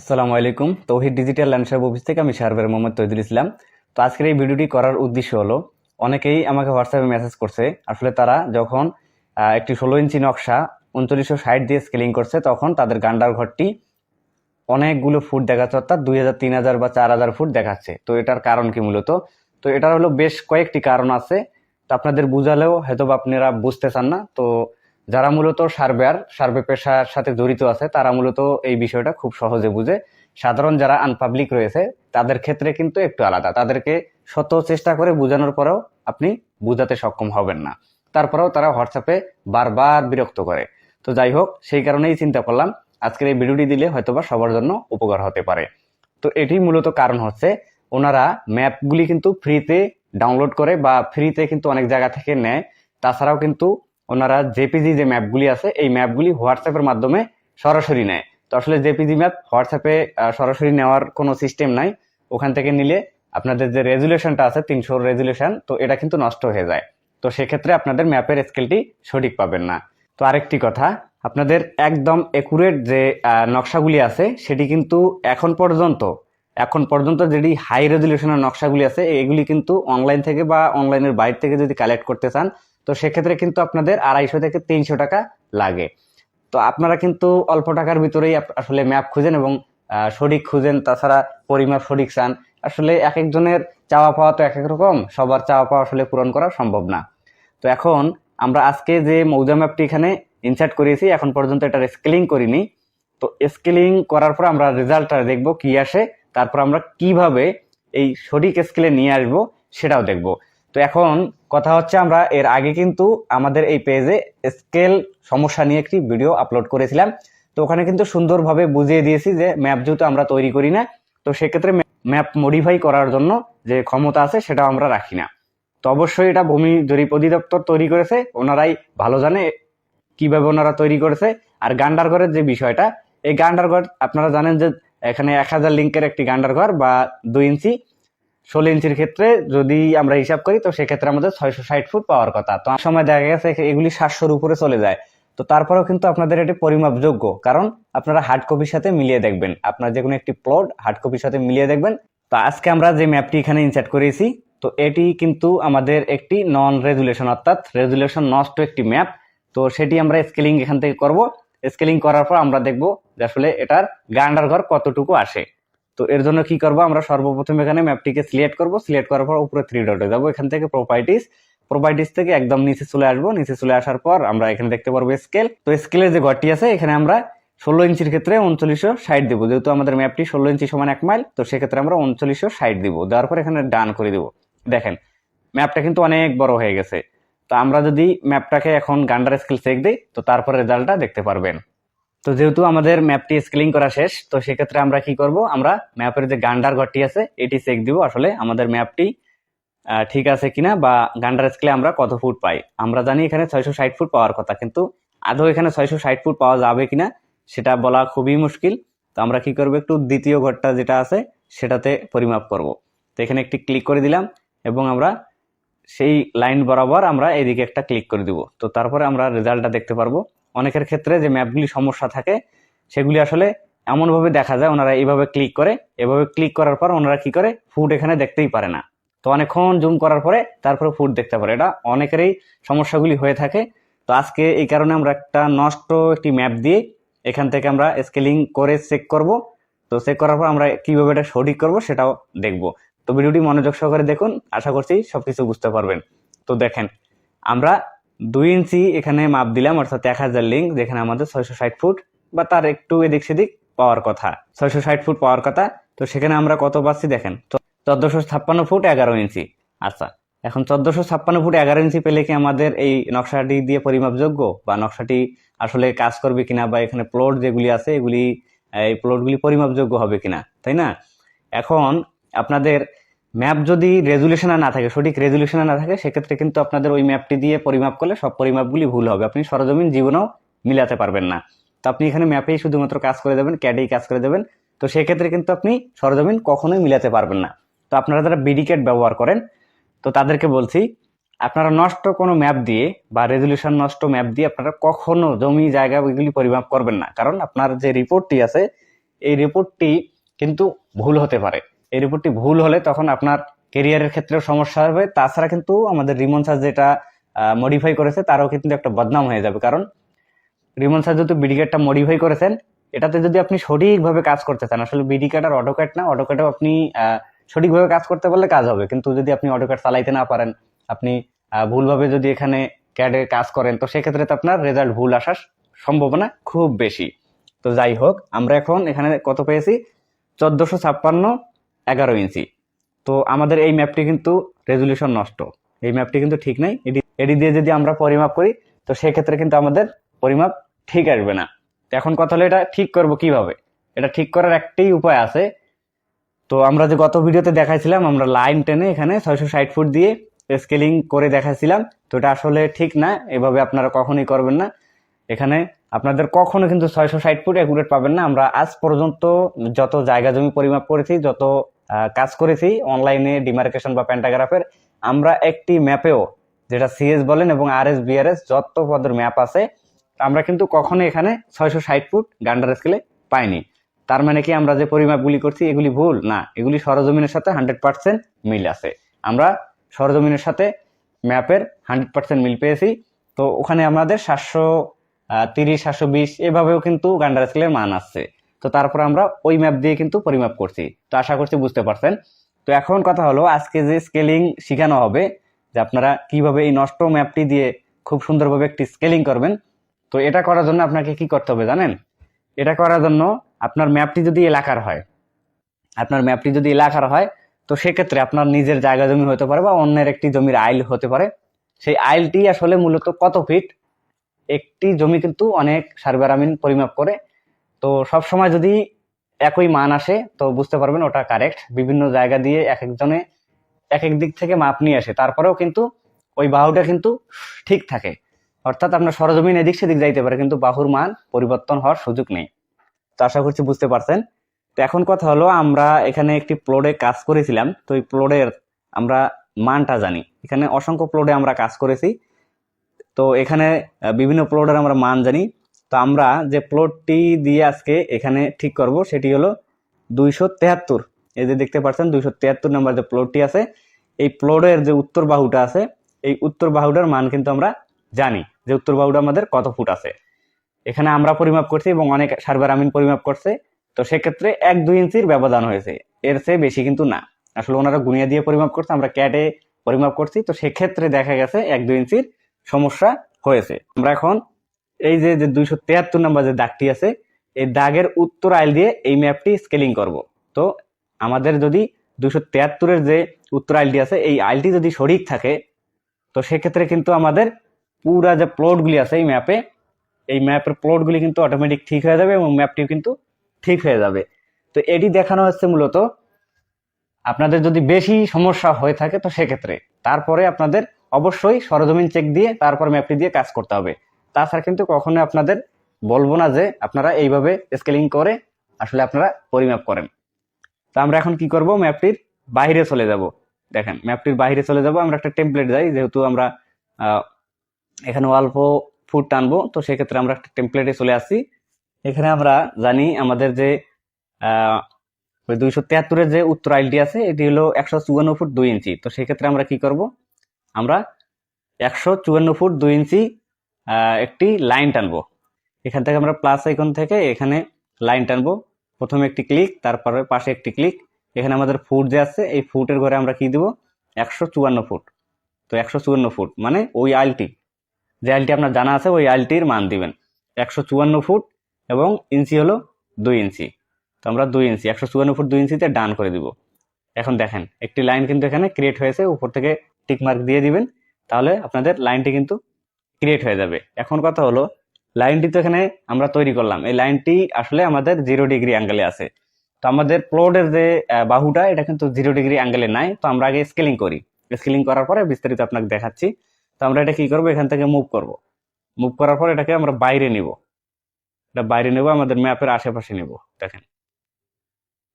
আসসালামু আলাইকুম। তৌহিদ digital landscape office থেকে আমি সার্ভের মোহাম্মদ তৈদুল ইসলাম। তো আজকের এই ভিডিওটি করার উদ্দেশ্য হলো, অনেকেই আমাকে হোয়াটসঅ্যাপে মেসেজ করছে, আসলে তারা যখন একটি 16 ইঞ্চি নকশা 3960 দিয়ে স্কেলিং করছে, তখন তাদের গান্ডার ঘরটি অনেকগুলো ফুট দেখাচ্ছে, অর্থাৎ 2000, 3000 বা 4000 ফুট দেখাচ্ছে। তো এটার কারণ কি মূলত? তো এটার হলো বেশ কয়েকটি কারণ আছে। তো আপনাদের বুঝালেও হয়তো আপনারা বুঝতে চান না। তো যারা মূলত সার্ভে পেশার সাথে জড়িত আছে, তারা মূলত এই বিষয়টা খুব সহজে বুঝে। সাধারণ যারা আনপাবলিক রয়েছে, তাদের ক্ষেত্রে কিন্তু একটু আলাদা। তাদেরকে শত চেষ্টা করে বোঝানোর পরেও আপনি বুঝাতে সক্ষম হবেন না। তারপরেও তারা হোয়াটসঅ্যাপে বারবার বিরক্ত করে। তো যাই হোক, সেই কারণেই চিন্তা করলাম আজকের এই ভিডিওটি দিলে হয়তোবা সবার জন্য উপকার হতে পারে। তো এটি মূলত কারণ হচ্ছে, ওনারা ম্যাপগুলি কিন্তু ফ্রিতে ডাউনলোড করে বা ফ্রিতে কিন্তু অনেক জায়গা থেকে নেয়। তাছাড়াও কিন্তু ওনারা জেপিজি যে ম্যাপগুলি আছে, এই ম্যাপগুলি হোয়াটসঅ্যাপের মাধ্যমে সরাসরি নেয়। তো আসলে জেপিজি ম্যাপ হোয়াটসঅ্যাপে সরাসরি নেওয়ার কোনো সিস্টেম নাই। ওখান থেকে নিলে আপনাদের যে রেজুলেশনটা আছে 300 রেজুলেশন, তো এটা কিন্তু নষ্ট হয়ে যায়। তো সেক্ষেত্রে আপনাদের ম্যাপের স্কেলটি সঠিক পাবেন না। তো আরেকটি কথা, আপনাদের একদম একুরেট যে নকশাগুলি আছে, সেটি কিন্তু এখন পর্যন্ত যেটি হাই রেজুলেশনের নকশাগুলি আছে, এগুলি কিন্তু অনলাইন থেকে বা অনলাইনের বাইরে থেকে যদি কালেক্ট করতে চান, তো সেক্ষেত্রে কিন্তু আপনাদের 250 থেকে 300 টাকা লাগে। তো আপনারা কিন্তু অল্প টাকার ভিতরেই আসলে ম্যাপ খুঁজেন এবং সঠিক খুঁজেন, তাছাড়া পরিমাপ সঠিক চান। আসলে এক একজনের চাওয়া পাওয়া তো এক এক রকম, সবার চাওয়া পাওয়া আসলে পূরণ করা সম্ভব না। তো এখন আমরা আজকে যে মৌজা ম্যাপটি এখানে ইনসার্ট করেছি, এখন পর্যন্ত এটার স্কেলিং করিনি। তো স্কেলিং করার পর আমরা রেজাল্টটা দেখব কি আসে, তারপর আমরা কিভাবে এই সঠিক স্কেলে নিয়ে আসবো সেটাও দেখব। তো এখন কথা হচ্ছে, আমরা এর আগে কিন্তু আমাদের এই পেজে স্কেল সমস্যা নিয়ে একটি ভিডিও আপলোড করেছিলাম। তো ওখানে কিন্তু সুন্দরভাবে বুঝিয়ে দিয়েছি যে ম্যাপ যেহেতু আমরা তৈরি করি না, তো সেক্ষেত্রে ম্যাপ মডিফাই করার জন্য যে ক্ষমতা আছে সেটাও আমরা রাখি না। তো অবশ্যই এটা ভূমি জরিপ অধিদপ্তর তৈরি করেছে, ওনারাই ভালো জানে কিভাবে ওনারা তৈরি করেছে। আর গান্ডার ঘরের যে বিষয়টা, এই গান্ডার ঘর আপনারা জানেন যে এখানে 1000 লিঙ্কের একটি গান্ডার ঘর বা 2 ইঞ্চি 16 ইঞ্চির ক্ষেত্রে যদি আমরা হিসাব করি, তো সেক্ষেত্রে আমাদের 660 ফুট পাওয়ার কথা। তো সময় দেখা গেছে এগুলি 700-র উপরে চলে যায়। তো তারপরেও কিন্তু আপনাদের এটি পরিমাপযোগ্য, কারণ আপনারা হার্ড কপির সাথে মিলিয়ে দেখবেন, আপনার যে কোনো একটি প্লট হার্ড কপির সাথে মিলিয়ে দেখবেন। তো আজকে আমরা যে ম্যাপটি এখানে ইনসার্ট করেছি, তো এটি কিন্তু আমাদের একটি নন রেজুলেশন, অর্থাৎ রেজুলেশন নষ্ট একটি ম্যাপ। তো সেটি আমরা স্কেলিং এখান থেকে করব। স্কেলিং করার পর আমরা দেখব যে আসলে এটার গান্ডার ঘর কতটুকু আসে। তো এর জন্য কি করব, আমরা সর্বপ্রথম এখানে ম্যাপটিকে সিলেক্ট করব। সিলেক্ট করার পর উপরে 3 ডটে যাব, এখান থেকে প্রপার্টিস থেকে একদম নিচে চলে আসবো। নিচে চলে আসার পর আমরা এখানে দেখতে পারবো স্কেল। তো স্কেলের যে ঘরটি আছে, এখানে আমরা 16 ইঞ্চির ক্ষেত্রে 3960 দিব। যেহেতু আমাদের ম্যাপটি 16 ইঞ্চি সমান 1 মাইল, তো সেক্ষেত্রে আমরা 3960 দিব। দেওয়ার পর এখানে ডান করে দিব। দেখেন ম্যাপটা কিন্তু অনেক বড় হয়ে গেছে। তো আমরা যদি ম্যাপটাকে এখন গান্ডার স্কেল চেক দিই, তো তারপরে রেজাল্টটা দেখতে পারবেন। তো যেহেতু আমাদের ম্যাপটি স্কেলিং করা শেষ, তো সেক্ষেত্রে আমরা কি করব, আমরা ম্যাপের যে গান্ডার ঘরটি আছে এটি চেক দিব, আসলে আমাদের ম্যাপটি ঠিক আছে কিনা, বা গান্ডার স্কেলে আমরা কত ফুট পাই। আমরা জানি এখানে 660 ফুট পাওয়ার কথা, কিন্তু আদৌ এখানে 660 ফুট পাওয়া যাবে কিনা সেটা বলা খুবই মুশকিল। তো আমরা কি করব, একটু দ্বিতীয় ঘরটা যেটা আছে সেটাতে পরিমাপ করব। তো এখানে একটি ক্লিক করে দিলাম এবং আমরা সেই লাইন বরাবর আমরা এদিকে একটা ক্লিক করে দিব। তো তারপরে আমরা রেজাল্টটা দেখতে পারবো। অনেকের ক্ষেত্রে যে ম্যাপগুলি সমস্যা থাকে, সেগুলি আসলে এমনভাবে দেখা যায়, ওনারা এইভাবে ক্লিক করে, এভাবে ক্লিক করার পর ওনারা কি করে, ফুট এখানে দেখতেই পারে না। তো অনেকক্ষণ জুম করার পরে তারপরে ফুট দেখতে পারে। এটা অনেকেরই সমস্যাগুলি হয়ে থাকে। তো আজকে এই কারণে আমরা একটা নষ্ট একটি ম্যাপ দিয়ে এখান থেকে আমরা স্কেলিং করে চেক করব। তো চেক করার পর আমরা কিভাবে এটা সঠিক করব সেটাও দেখব। তো ভিডিওটি মনোযোগ সহকারে দেখুন, আশা করছি সবকিছু বুঝতে পারবেন। তো দেখেন, আমরা 2 ইঞ্চি এখানে মাপ দিলাম, অর্থাৎ 1000 লিঙ্ক, যেখানে আমাদের 660 ফুট বা তার একটু এদিক সেদিক পাওয়ার কথা, 660 ফুট পাওয়ার কথা। তো সেখানে আমরা কত পাচ্ছি দেখেন, 1456 ফুট 11 ইঞ্চি। আচ্ছা, এখন 1456 ফুট 11 ইঞ্চি পেলে কি আমাদের এই নকশাটি দিয়ে পরিমাপযোগ্য, বা নকশাটি আসলে কাজ করবে কিনা, বা এখানে প্লট যেগুলি আছে এগুলি, এই প্লটগুলি পরিমাপযোগ্য হবে কিনা, তাই না? এখন আপনাদের ম্যাপ যদি রেজুলেশনে না থাকে, সঠিক রেজুলেশনে না থাকে, সেক্ষেত্রে কিন্তু আপনাদের ওই ম্যাপটি দিয়ে পরিমাপ করলে সব পরিমাপগুলি ভুল হবে, আপনি সরজমিন জীবনেও মিলাতে পারবেন না। তো আপনি এখানে ম্যাপেই শুধুমাত্র কাজ করে দেবেন, ক্যাডেই কাজ করে দেবেন, তো সেক্ষেত্রে কিন্তু আপনি সরজমিন কখনোই মিলাতে পারবেন না। তো আপনারা যারা বিডি ক্যাড ব্যবহার করেন, তো তাদেরকে বলছি, আপনারা নষ্ট কোনো ম্যাপ দিয়ে বা রেজুলেশন নষ্ট ম্যাপ দিয়ে আপনারা কখনো জমি জায়গা এগুলি পরিমাপ করবেন না। কারণ আপনার যে রিপোর্টটি আছে, এই রিপোর্টটি কিন্তু ভুল হতে পারে। এই রিপোর্টটি ভুল হলে তখন আপনার কেরিয়ারের ক্ষেত্রেও সমস্যা হবে। তাছাড়া কিন্তু আমাদের রিমন স্যার যেটা মডিফাই করেছে তারও কিন্তু একটা বদনাম হয়ে যাবে। কারণ রিমন স্যার যেহেতু বিডিক্যাটটা মডিফাই করেছেন, এটাতে যদি আপনি সঠিকভাবে কাজ করতে চান, আসলে বিডিক্যাট আর অটোক্যাট না, অটোক্যাটেও আপনি সঠিকভাবে কাজ করতে পারলে কাজ হবে, কিন্তু যদি আপনি অটোক্যাট চালাইতে না পারেন, আপনি ভুলভাবে যদি এখানে ক্যাডে কাজ করেন, তো সেক্ষেত্রে তো আপনার রেজাল্ট ভুল আসার সম্ভাবনা খুব বেশি। তো যাই হোক, আমরা এখন এখানে কত পেয়েছি, 1456 11 ইঞ্চি। তো আমাদের এই ম্যাপটি কিন্তু রেজুলেশন নষ্ট, এই ম্যাপটি কিন্তু ঠিক নাই। এডি দিয়ে যদি আমরা পরিমাপ করি, তো সেক্ষেত্রে কিন্তু আমাদের পরিমাপ ঠিক আসবে না। তো এখন কথা হলো, এটা ঠিক করব কিভাবে? এটা ঠিক করার একটাই উপায় আছে। তো আমরা যে গত ভিডিওতে দেখাইছিলাম, আমরা লাইন টেনে এখানে 660 ফুট দিয়ে স্কেলিং করে দেখাইছিলাম। তো এটা আসলে ঠিক না, এভাবে আপনারা কখনোই করবেন না। এখানে আপনাদের কখনো কিন্তু 660 ফুট অ্যাকুরেট পাবেন না। আমরা আজ পর্যন্ত যত জায়গা জমি পরিমাপ করেছি, যত কাজ করেছি অনলাইনে ডিমার্কেশন বা প্যান্টাগ্রাফের, আমরা একটি ম্যাপেও, যেটা সিএস বলেন এবং আরএস বিআরএস যত পদের ম্যাপ আছে, আমরা কিন্তু কখনো এখানে 660 ফুট গান্ডার স্কেলে পাইনি। তার মানে কি আমরা যে পরিমাপগুলি করছি এগুলি ভুল না, এগুলি সরজমিনের সাথে 100% মিল আছে। আমরা সরজমিনের সাথে ম্যাপের 100% মিল পেয়েছি। তো ওখানে আমাদের 730 720 এভাবেও কিন্তু গান্ডার স্কেলের মান আসছে। তো তারপর আমরা ওই ম্যাপ দিয়ে কিন্তু পরিমাপ করছি। তো আশা করছি বুঝতে পারছেন। তো এখন কথা হলো, আজকে যে স্কেলিং শেখানো হবে, যে আপনারা কিভাবে এই নষ্ট ম্যাপটি দিয়ে খুব সুন্দরভাবে একটি স্কেলিং করবেন। তো এটা করার জন্য আপনাকে কি করতে হবে জানেন? এটা করার জন্য আপনার ম্যাপটি যদি এলাকার হয়, তো সেক্ষেত্রে আপনার নিজের জায়গা জমি হতে পারে বা অন্যের একটি জমির আইল হতে পারে। সেই আইলটি আসলে মূলত কত ফিট, একটি জমি কিন্তু অনেক সার্ভে আমিন পরিমাপ করে। তো সব সময় যদি একই মান আসে, তো বুঝতে পারবেন ওটা কারেক্ট। বিভিন্ন জায়গা দিয়ে এক একজনে এক এক দিক থেকে মাপ নিয়ে আসে, তারপরেও কিন্তু ওই বাহুটা কিন্তু ঠিক থাকে। অর্থাৎ আপনার সরজমিন এদিক সেদিক যাইতে পারে, কিন্তু বাহুর মান পরিবর্তন হওয়ার সুযোগ নেই। তো আশা করছি বুঝতে পারছেন। তো এখন কথা হলো, আমরা এখানে একটি প্লটে কাজ করেছিলাম। তো এই প্লটের আমরা মানটা জানি, এখানে অসংখ্য প্লটে আমরা কাজ করেছি। তো এখানে বিভিন্ন প্লটের আমরা মান জানি। তো আমরা যে প্লটটি দিয়ে আজকে এখানে ঠিক করব সেটি হলো 273। এই যে দেখতে পাচ্ছেন 273 নাম্বার যে প্লটটি আছে, এই প্লটের যে উত্তর বাহুটা আছে, এই উত্তর বাহুটার মান কিন্তু আমরা জানি যে উত্তর বাহুটা আমাদের কত ফুট আছে। এখানে আমরা পরিমাপ করছি এবং অনেক সার্ভে আমিন পরিমাপ করছে। তো সেক্ষেত্রে 1-2 ইঞ্চির ব্যবধান হয়েছে, এর চেয়ে বেশি কিন্তু না। আসলে ওনারা গুনিয়া দিয়ে পরিমাপ করছে, আমরা ক্যাটে পরিমাপ করছি। তো সেক্ষেত্রে দেখা গেছে 1-2 ইঞ্চির সমস্যা হয়েছে। আমরা এখন এই যে 273 নাম্বার যে দাগটি আছে, এই দাগের উত্তর আইল দিয়ে এই ম্যাপটি স্কেলিং করব। তো আমাদের যদি 273-এর যে উত্তর আইলটি আছে, এই আইলটি যদি সঠিক থাকে, তো সেক্ষেত্রে কিন্তু আমাদের পুরা যে প্লটগুলি আছে এই ম্যাপের প্লটগুলি কিন্তু অটোমেটিক ঠিক হয়ে যাবে এবং ম্যাপটি কিন্তু ঠিক হয়ে যাবে। তো এটি দেখানো হচ্ছে মূলত আপনাদের যদি বেশি সমস্যা হয়ে থাকে, তো সেক্ষেত্রে তারপরে আপনাদের অবশ্যই সরজমিন চেক দিয়ে তারপর ম্যাপটি দিয়ে কাজ করতে হবে। তাছাড়া কিন্তু কখনো আপনাদের বলবো না যে আপনারা এইভাবে স্কেলিং করে আসলে আপনারা পরিমাপ করেন। তো আমরা এখন কি করব, ম্যাপটির বাইরে চলে যাব। দেখেন, ম্যাপটির বাইরে চলে যাব। আমরা একটা টেমপ্লেট যাই, যেহেতু আমরা এখানে অল্প ফুট টানবো, তো সেক্ষেত্রে আমরা একটা টেমপ্লেটে চলে আসছি। এখানে আমরা জানি আমাদের যে ওই 273-এর যে উত্তর আইলটি আছে, এটি হলো 154 ফুট 2 ইঞ্চি। তো সেক্ষেত্রে আমরা কি করব, আমরা 154 ফুট 2 ইঞ্চি একটি লাইন টানবো। এখান থেকে আমরা প্লাস আইকন থেকে এখানে লাইন টানবো। প্রথমে একটি ক্লিক, তারপরে পাশে একটি ক্লিক। এখানে আমাদের ফুট যে আছে, এই ফুটের ঘরে আমরা কি দিব, 154 ফুট। তো 154 ফুট মানে ওই আইলটি, যে আইলটি আপনার জানা আছে, ওই আইলটির মান দিবেন 154 ফুট এবং ইঞ্চি হলো 2 ইঞ্চি। তো আমরা 2 ইঞ্চি, 154 ফুট 2 ইঞ্চিতে ডান করে দিব। এখন দেখেন একটি লাইন কিন্তু এখানে ক্রিয়েট হয়েছে, উপর থেকে টিক মার্ক দিয়ে দিবেন, তাহলে আপনাদের লাইনটি কিন্তু ক্রিয়েট হয়ে যাবে। এখন কথা হলো, লাইনটি তো এখানে আমরা তৈরি করলাম, এই লাইনটি আসলে আমাদের 0 ডিগ্রি অ্যাঙ্গেলে আছে। তো আমাদের প্লটের যে বাহুটা, এটা কিন্তু 0 ডিগ্রি অ্যাঙ্গেলে নাই। তো আমরা আগে স্কেলিং করি, স্কেলিং করার পরে বিস্তারিত আপনাকে দেখাচ্ছি। তো আমরা এটা কি করব, এখান থেকে মুভ করব। মুভ করার পর এটাকে আমরা বাইরে নিব, এটা বাইরে নেব, আমাদের ম্যাপের আশেপাশে নেব। দেখেন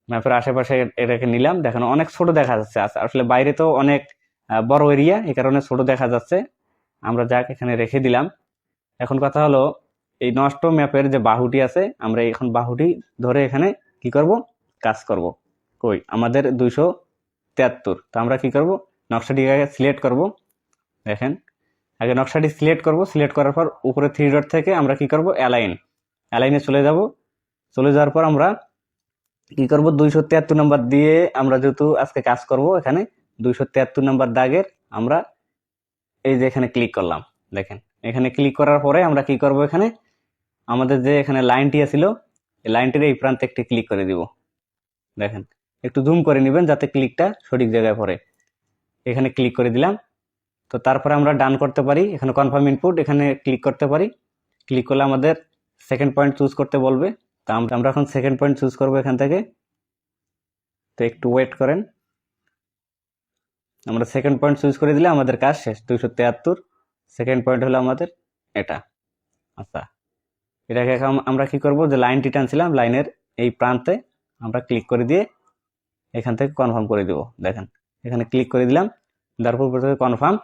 ম্যাপের আশেপাশে এটাকে নিলাম। দেখেন অনেক ছোট দেখা যাচ্ছে, আসলে বাইরে তো অনেক বড় এরিয়া, এই কারণে ছোট দেখা যাচ্ছে। আমরা যাক এখানে রেখে দিলাম। এখন কথা হলো, এই নষ্ট ম্যাপের যে বাহুটি আছে, আমরা এখন বাহুটি ধরে এখানে কি করব, কাজ করব। কই আমাদের 273, তো আমরা কি করব, নকশাটি আগে সিলেক্ট করব। দেখেন আগে নকশাটি সিলেক্ট করব, সিলেক্ট করার পর উপরে 3 ডট থেকে আমরা কি করব, অ্যালাইনে চলে যাব। চলে যাওয়ার পর আমরা কি করব, 273 নাম্বার দিয়ে আমরা যেহেতু আজকে কাজ করব, এখানে 273 নাম্বার দাগের আমরা এই যে এখানে ক্লিক করলাম। দেখেন এখানে ক্লিক করার পরে আমরা কি করব, এখানে আমাদের যে এখানে লাইনটি ছিল এই লাইনটির এই প্রান্তে একটি ক্লিক করে দিব। দেখেন একটু জুম করে নেবেন যাতে ক্লিকটা সঠিক জায়গায় পড়ে। এখানে ক্লিক করে দিলাম। তো তারপরে আমরা ডান করতে পারি, এখানে কনফার্ম ইনপুট এখানে ক্লিক করতে পারি। ক্লিক করলে আমাদের সেকেন্ড পয়েন্ট চুজ করতে বলবে। তা আমরা এখন সেকেন্ড পয়েন্ট চুজ করব এখান থেকে। তো একটু ওয়েট করেন, আমরা সেকেন্ড পয়েন্ট চুজ করে দিলে আমাদের কাজ শেষ। 273 সেকেন্ড পয়েন্ট হলো আমাদের এটা। আচ্ছা, এটাকে আমরা কি করব, যে লাইনটি টানছিলাম লাইনের এই প্রান্তে আমরা ক্লিক করে দিয়ে এখান থেকে কনফার্ম করে দিব। দেখেন এখানে ক্লিক করে দিলাম, তারপর কনফার্ম।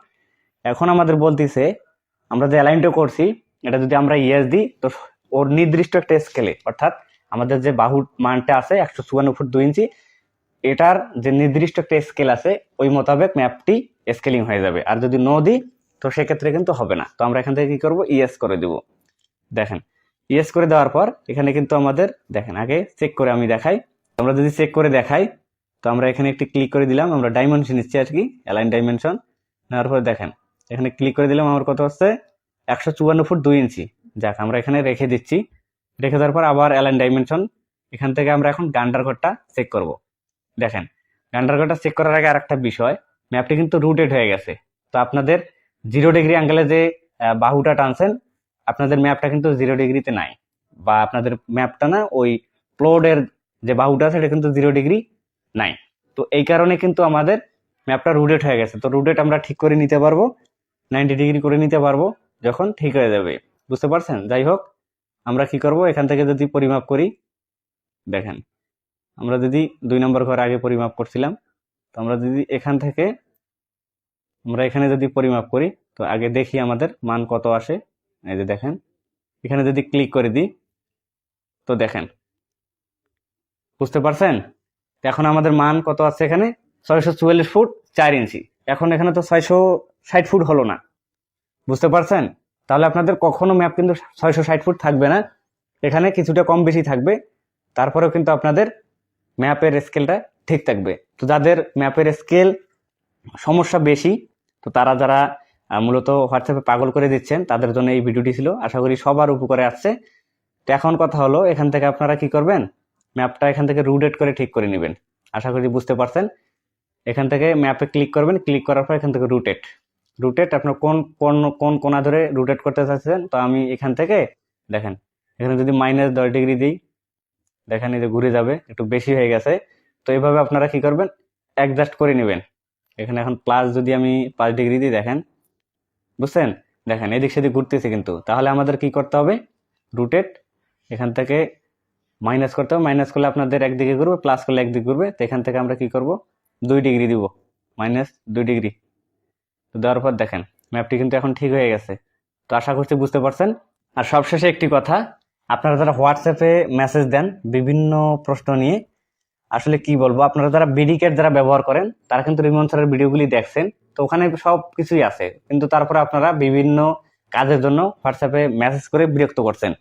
এখন আমাদের বলতেছে আমরা যে অ্যালাইনটা করছি এটা যদি আমরা ইয়েস দিই, তো ওর নির্দিষ্ট একটা স্কেলে, অর্থাৎ আমাদের যে বাহুর মানটা আছে 154 ফুট 2 ইঞ্চি, এটার যে নির্দিষ্ট একটা স্কেল আছে ওই মোতাবেক ম্যাপটি স্কেলিং হয়ে যাবে। আর যদি নো দিই তো সেক্ষেত্রে কিন্তু হবে না। তো আমরা এখান থেকে কি করব, ইয়েস করে দিব। দেখেন ইয়েস করে দেওয়ার পর এখানে কিন্তু আমাদের, দেখেন আগে চেক করে আমি দেখাই। আমরা যদি চেক করে দেখাই তো আমরা এখানে একটি ক্লিক করে দিলাম, আমরা ডাইমেনশন নিচ্ছি আর কি, অ্যালাইন ডাইমেনশন নেওয়ার পর দেখেন এখানে ক্লিক করে দিলাম, আমার কত হচ্ছে 154 ফুট 2 ইঞ্চি। যাক আমরা এখানে রেখে দিচ্ছি। রেখে দেওয়ার পর আবার অ্যালাইন ডাইমেনশন, এখান থেকে আমরা এখন গান্ডার কোডটা চেক করব। দেখেন গান্ডার কোডটা চেক করার আগে আরেকটা বিষয়, ম্যাপটি কিন্তু রুটেড হয়ে গেছে। তো আপনাদের 0 ডিগ্রি অ্যাঙ্গেলে যে বাহুটা টানছেন আপনাদের ম্যাপটা কিন্তু 0 ডিগ্রিতে নাই, বা আপনাদের ম্যাপটা না ওই প্লটের যে বাহুটা আছে এটা কিন্তু 0 ডিগ্রি নাই। তো এই কারণে কিন্তু আমাদের ম্যাপটা রুটেড হয়ে গেছে। তো রুটেড আমরা ঠিক করে নিতে পারবো, 90 ডিগ্রি করে নিতে পারবো যখন ঠিক হয়ে যাবে। বুঝতে পারছেন? যাই হোক, আমরা কি করব, এখান থেকে যদি পরিমাপ করি, দেখেন আমরা যদি 2 নম্বর ঘর আগে পরিমাপ করছিলাম, তো আমরা যদি এখান থেকে আমরা এখানে যদি পরিমাপ করি তো আগে দেখি আমাদের মান কত আসে। এই যে দেখেন এখানে যদি ক্লিক করে দিই তো দেখেন, বুঝতে পারছেন? এখন আমাদের মান কত আছে, এখানে 644 ফুট 4 ইঞ্চি। এখন এখানে তো 660 ফুট হলো না, বুঝতে পারছেন? তাহলে আপনাদের কখনো ম্যাপ কিন্তু 660 ফুট থাকবে না, এখানে কিছুটা কম বেশি থাকবে। তারপরেও কিন্তু আপনাদের ম্যাপের স্কেলটা ঠিক থাকবে। তো যাদের ম্যাপের স্কেল সমস্যা বেশি, তো তারা যারা মূলত হোয়াটসঅ্যাপে পাগল করে দিচ্ছেন তাদের জন্য এই ভিডিওটি ছিল। আশা করি সবার উপকারে আসছে। তো এখন কথা হলো, এখান থেকে আপনারা কি করবেন, ম্যাপটা এখান থেকে রুটেট করে ঠিক করে নেবেন। আশা করি বুঝতে পারছেন। এখান থেকে ম্যাপে ক্লিক করবেন, ক্লিক করার পর এখান থেকে রুটেট আপনার কোন কোন কোন কোনা ধরে রুটেট করতে চাচ্ছেন। তো আমি এখান থেকে দেখেন এখানে যদি -10 ডিগ্রি দিই, দেখেন এই যে ঘুরে যাবে, একটু বেশি হয়ে গেছে। তো এইভাবে আপনারা কি করবেন, অ্যাডজাস্ট করে নেবেন। এখানে এখন প্লাস যদি আমি 5 ডিগ্রি দিই, দেখেন বুঝছেন, দেখেন এদিক সেদিক ঘুরতেছে কিন্তু। তাহলে আমাদের কি করতে হবে, রুটেট এখান থেকে মাইনাস করতে হবে। মাইনাস করলে আপনাদের একদিকে ঘুরবে, প্লাস করলে একদিকে ঘুরবে। তো এখান থেকে আমরা কি করব, 2 ডিগ্রি দিব, -2 ডিগ্রি। তো দেওয়ার পর দেখেন ম্যাপটি কিন্তু এখন ঠিক হয়ে গেছে। তো আশা করছি বুঝতে পারছেন। আর সবশেষে একটি কথা, আপনারা যারা হোয়াটসঅ্যাপে মেসেজ দেন বিভিন্ন প্রশ্ন নিয়ে, আসলে কি বলবো, আপনারা যারা বিডিক্যাট যারা ব্যবহার করেন তারা কিন্তু রিমন স্যারের ভিডিওগুলি দেখছেন, তো ওখানে সব কিছুই আছে। কিন্তু তারপরে আপনারা বিভিন্ন কাজের জন্য হোয়াটসঅ্যাপে মেসেজ করে বিরক্ত করছেন।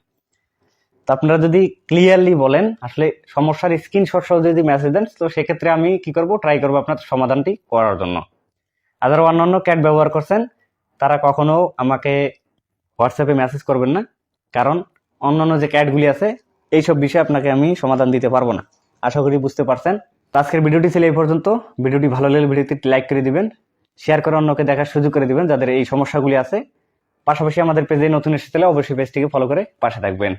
তো আপনারা যদি ক্লিয়ারলি বলেন, আসলে সমস্যার স্ক্রিনশট সহ যদি মেসেজ দেন, তো সেক্ষেত্রে আমি কি করব, ট্রাই করবো আপনার সমাধানটি করার জন্য। আর যারা অন্যান্য ক্যাট ব্যবহার করছেন তারা কখনো আমাকে হোয়াটসঅ্যাপে মেসেজ করবেন না, কারণ অন্যান্য যে ক্যাটগুলি আছে এইসব বিষয়ে আপনাকে আমি সমাধান দিতে পারবো না। আশা করি বুঝতে পারছেন। তো আজকের ভিডিওটি ছিল এই পর্যন্ত। ভিডিওটি ভালো লাগলে ভিডিওটি লাইক করে দিবেন, শেয়ার করে অন্যকে দেখার সুযোগ করে দিবেন যাদের এই সমস্যাগুলি আছে। পাশাপাশি আমাদের পেজে নতুন এসেছিলে অবশ্যই পেজটিকে ফলো করে পাশে থাকবেন।